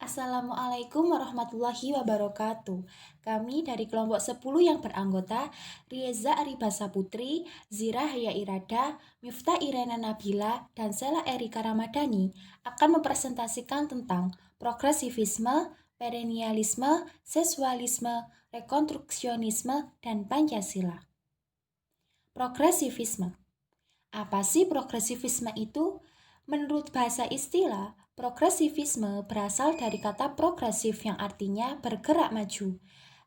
Assalamualaikum warahmatullahi wabarakatuh. Kami dari kelompok 10 yang beranggota Rieza Aribasa Putri, Zira Haya Irada, Miftah Irena Nabila, dan Sela Erika Ramadhani akan mempresentasikan tentang progresivisme, perennialisme, seksualisme, rekonstruksionisme, dan Pancasila. Progresivisme. Apa sih progresivisme itu? Menurut bahasa istilah, progresivisme berasal dari kata progresif yang artinya bergerak maju.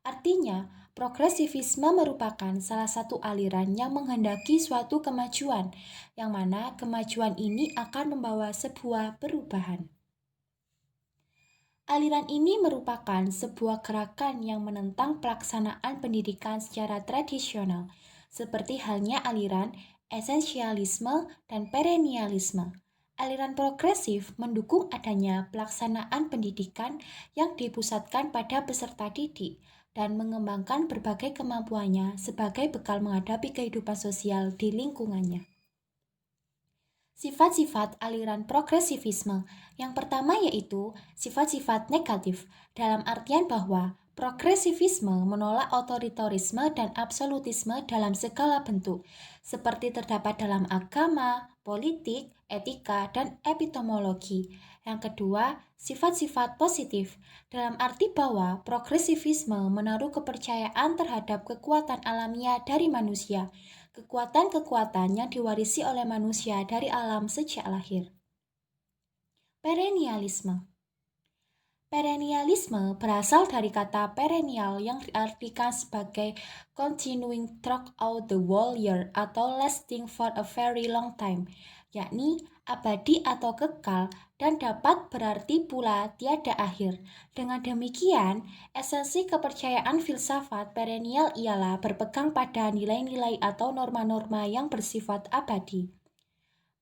Artinya, progresivisme merupakan salah satu aliran yang menghendaki suatu kemajuan, yang mana kemajuan ini akan membawa sebuah perubahan. Aliran ini merupakan sebuah gerakan yang menentang pelaksanaan pendidikan secara tradisional, seperti halnya aliran esensialisme dan perennialisme. Aliran progresif mendukung adanya pelaksanaan pendidikan yang dipusatkan pada peserta didik dan mengembangkan berbagai kemampuannya sebagai bekal menghadapi kehidupan sosial di lingkungannya. Sifat-sifat aliran progresivisme. Yang pertama yaitu sifat-sifat negatif, dalam artian bahwa progresivisme menolak otoritarisme dan absolutisme dalam segala bentuk, seperti terdapat dalam agama, politik, etika, dan epistemologi. Yang kedua, sifat-sifat positif, dalam arti bahwa progresivisme menaruh kepercayaan terhadap kekuatan alamiah dari manusia, kekuatan-kekuatan yang diwarisi oleh manusia dari alam sejak lahir. Perennialisme. Perennialisme berasal dari kata perennial yang diartikan sebagai continuing throughout the whole year atau lasting for a very long time, yakni abadi atau kekal dan dapat berarti pula tiada akhir. Dengan demikian, esensi kepercayaan filsafat perennial ialah berpegang pada nilai-nilai atau norma-norma yang bersifat abadi.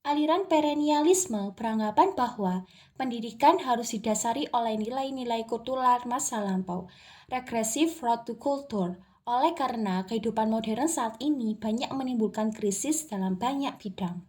Aliran perennialisme beranggapan bahwa pendidikan harus didasari oleh nilai-nilai kultural masa lampau, regressive road to culture. Oleh karena kehidupan modern saat ini banyak menimbulkan krisis dalam banyak bidang.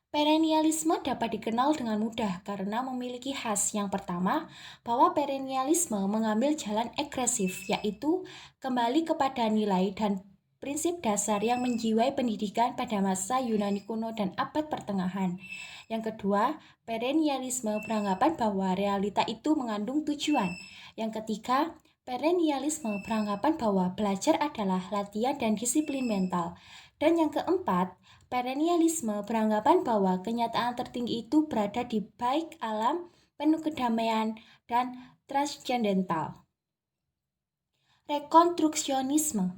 Perennialisme dapat dikenal dengan mudah karena memiliki khas yang pertama, bahwa perennialisme mengambil jalan agresif, yaitu kembali kepada nilai dan prinsip dasar yang menjiwai pendidikan pada masa Yunani kuno dan abad pertengahan. Yang kedua, perennialisme beranggapan bahwa realita itu mengandung tujuan. Yang ketiga, perennialisme beranggapan bahwa belajar adalah latihan dan disiplin mental. Dan yang keempat, perennialisme beranggapan bahwa kenyataan tertinggi itu berada di baik alam, penuh kedamaian, dan transcendental. Rekonstruksionisme.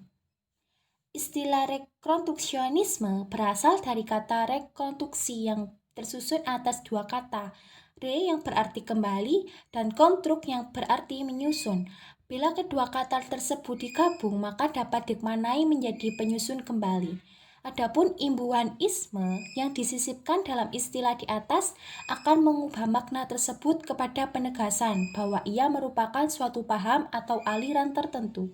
Istilah rekonstruksionisme berasal dari kata rekonstruksi yang tersusun atas dua kata, re yang berarti kembali dan konstruk yang berarti menyusun. Bila kedua kata tersebut digabung, maka dapat dimaknai menjadi penyusun kembali. Adapun imbuhan isme yang disisipkan dalam istilah di atas akan mengubah makna tersebut kepada penegasan bahwa ia merupakan suatu paham atau aliran tertentu.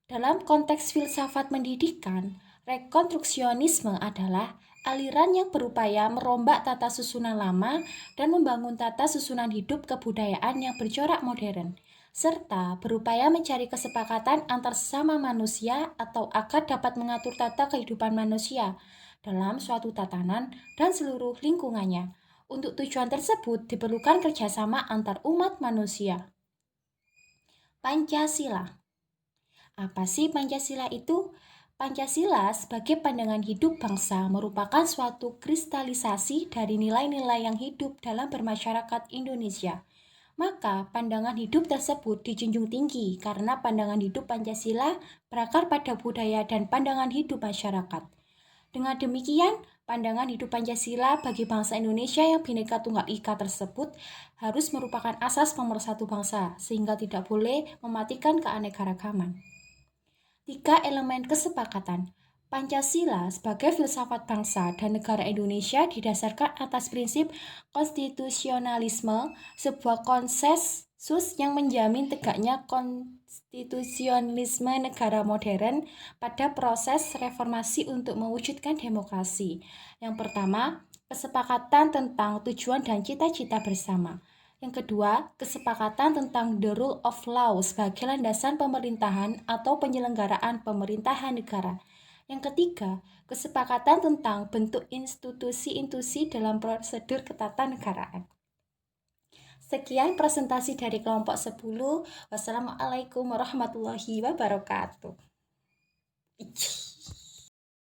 Dalam konteks filsafat pendidikan, rekonstruksionisme adalah aliran yang berupaya merombak tata susunan lama dan membangun tata susunan hidup kebudayaan yang bercorak modern, serta berupaya mencari kesepakatan antar sesama manusia atau agar dapat mengatur tata kehidupan manusia dalam suatu tatanan dan seluruh lingkungannya. Untuk tujuan tersebut diperlukan kerjasama antar umat manusia. Pancasila. Apa sih Pancasila itu? Pancasila sebagai pandangan hidup bangsa merupakan suatu kristalisasi dari nilai-nilai yang hidup dalam bermasyarakat Indonesia. Maka pandangan hidup tersebut dijunjung tinggi karena pandangan hidup Pancasila berakar pada budaya dan pandangan hidup masyarakat. Dengan demikian, pandangan hidup Pancasila bagi bangsa Indonesia yang Bhinneka Tunggal Ika tersebut harus merupakan asas pemersatu bangsa, sehingga tidak boleh mematikan keanekaragaman. 3 elemen kesepakatan. Pancasila sebagai filsafat bangsa dan negara Indonesia didasarkan atas prinsip konstitusionalisme, sebuah konsensus yang menjamin tegaknya konstitusionalisme negara modern pada proses reformasi untuk mewujudkan demokrasi. Yang pertama, kesepakatan tentang tujuan dan cita-cita bersama. Yang kedua, kesepakatan tentang the rule of law sebagai landasan pemerintahan atau penyelenggaraan pemerintahan negara. Yang ketiga, kesepakatan tentang bentuk institusi-institusi dalam prosedur ketatanegaraan. Sekian presentasi dari kelompok 10. Wassalamualaikum warahmatullahi wabarakatuh.